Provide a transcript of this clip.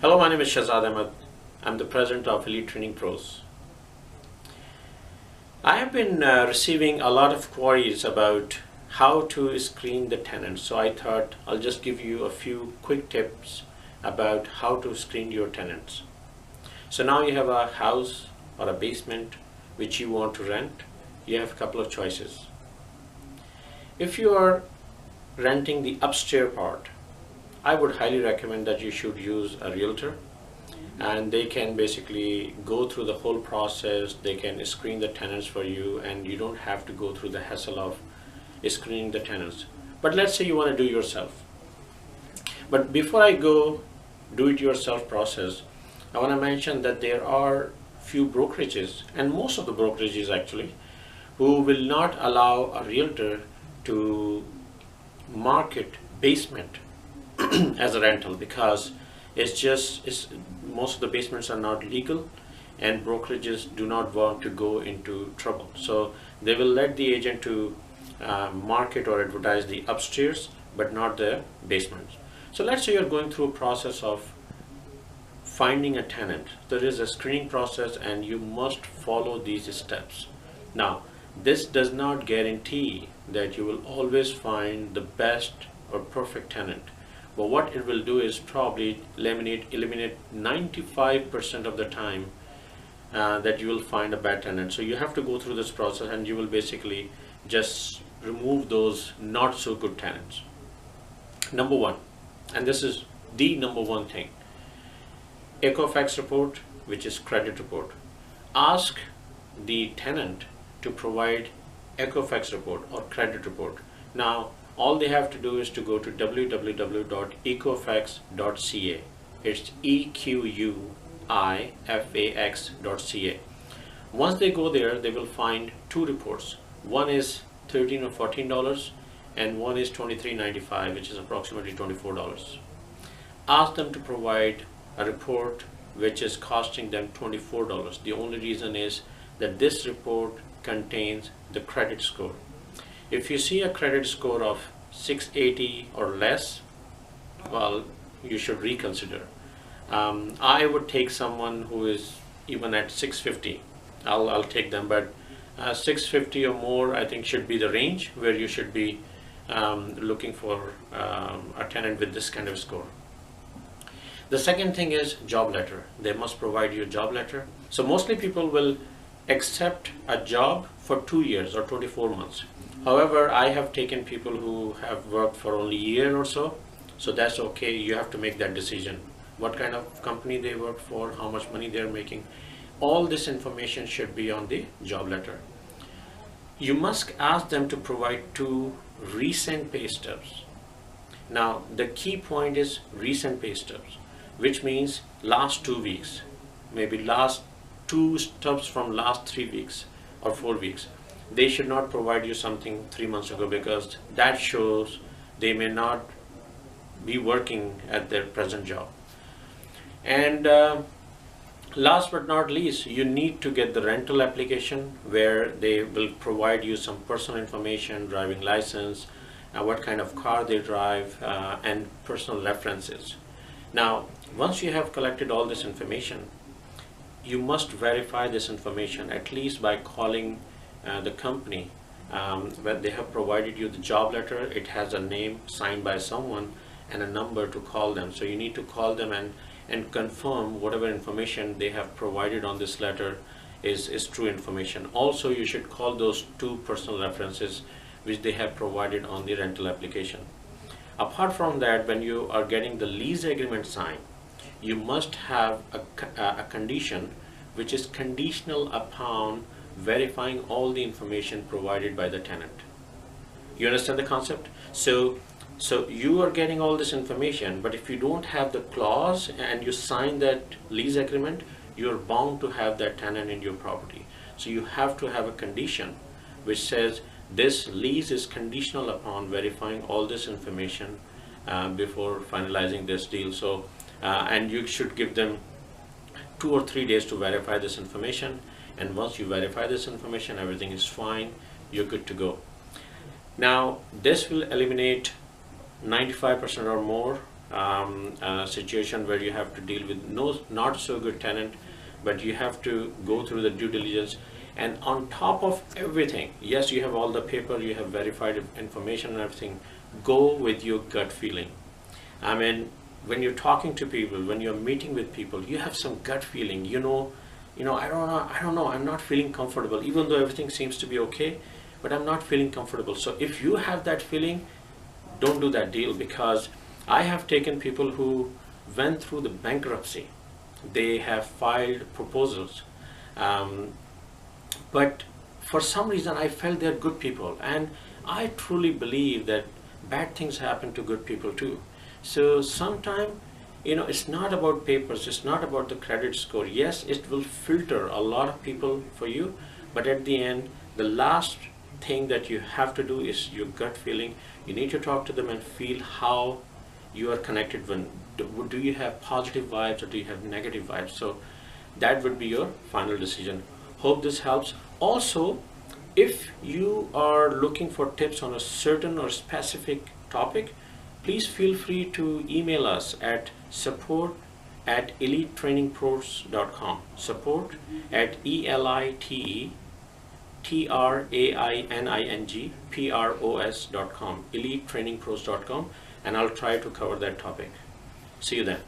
Hello, my name is Shahzad Ahmed. I'm the president of Elite Training Pros. I have been receiving a lot of queries about how to screen the tenants. So I thought I'll just give you a few quick tips about how to screen your tenants. So now you have a house or a basement which you want to rent. You have a couple of choices. If you are renting the upstairs part, I would highly recommend that you should use a realtor, and they can basically go through the whole process. They can screen the tenants for you, and you don't have to go through the hassle of screening the tenants. But let's say you want to do yourself. But before I go do it yourself process, I want to mention that there are few brokerages, and most of the brokerages actually, who will not allow a realtor to market basement as a rental, because most of the basements are not legal, and brokerages do not want to go into trouble. So they will let the agent to market or advertise the upstairs, but not the basements. So let's say you're going through a process of finding a tenant. There is a screening process, and you must follow these steps. Now, this does not guarantee that you will always find the best or perfect tenant. But what it will do is probably eliminate 95% of the time that you will find a bad tenant. So you have to go through this process, and you will basically just remove those not so good tenants. Number one, and this is the number one thing, Equifax report, which is credit report. Ask the tenant to provide Equifax report or credit report. Now, all they have to do is to go to www.equifax.ca. It's EQUIFAX.ca. Once they go there, they will find two reports. One is $13 or $14, and one is $23.95, which is approximately $24. Ask them to provide a report which is costing them $24. The only reason is that this report contains the credit score. If you see a credit score of 680 or less, well, you should reconsider. I would take someone who is even at 650. I'll take them, but 650 or more, I think, should be the range where you should be looking for a tenant with this kind of score. The second thing is job letter. They must provide you a job letter. So mostly people will accept a job for 2 years or 24 months. However, I have taken people who have worked for only a year or so that's okay. You have to make that decision. What kind of company they work for, how much money they're making. All this information should be on the job letter. You must ask them to provide 2 recent pay stubs. Now, the key point is recent pay stubs, which means last 2 weeks, maybe last 2 stubs from last 3 weeks or 4 weeks. They should not provide you something 3 months ago, because that shows they may not be working at their present job. And last but not least, you need to get the rental application, where they will provide you some personal information, driving license, what kind of car they drive, and personal references. Now, once you have collected all this information, you must verify this information at least by calling the company. When they have provided you the job letter, it has a name signed by someone and a number to call them. So you need to call them and confirm whatever information they have provided on this letter is true information. Also, you should call those 2 personal references which they have provided on the rental application. Apart from that, when you are getting the lease agreement signed, you must have a condition which is conditional upon verifying all the information provided by the tenant. You understand the concept? So you are getting all this information, but if you don't have the clause and you sign that lease agreement, you're bound to have that tenant in your property. So you have to have a condition which says this lease is conditional upon verifying all this information before finalizing this deal. So and you should give them 2 or 3 days to verify this information. And once you verify this information, everything is fine, you're good to go. Now, this will eliminate 95% or more situation where you have to deal with not so good tenant, but you have to go through the due diligence. And on top of everything, yes, you have all the paper, you have verified information and everything, go with your gut feeling. I mean, when you're talking to people, when you're meeting with people, you have some gut feeling, I don't know, I'm not feeling comfortable, even though everything seems to be okay, but I'm not feeling comfortable. So if you have that feeling, don't do that deal, because I have taken people who went through the bankruptcy. They have filed proposals, but for some reason I felt they're good people, and I truly believe that bad things happen to good people too. So sometimes, it's not about papers, it's not about the credit score. Yes, it will filter a lot of people for you, but at the end, the last thing that you have to do is your gut feeling. You need to talk to them and feel how you are connected. Do you have positive vibes or do you have negative vibes? So that would be your final decision. Hope this helps. Also, if you are looking for tips on a certain or specific topic, please feel free to email us at support@elitetrainingpros.com. Support at elitetrainingpros.com, elitetrainingpros.com, and I'll try to cover that topic. See you then.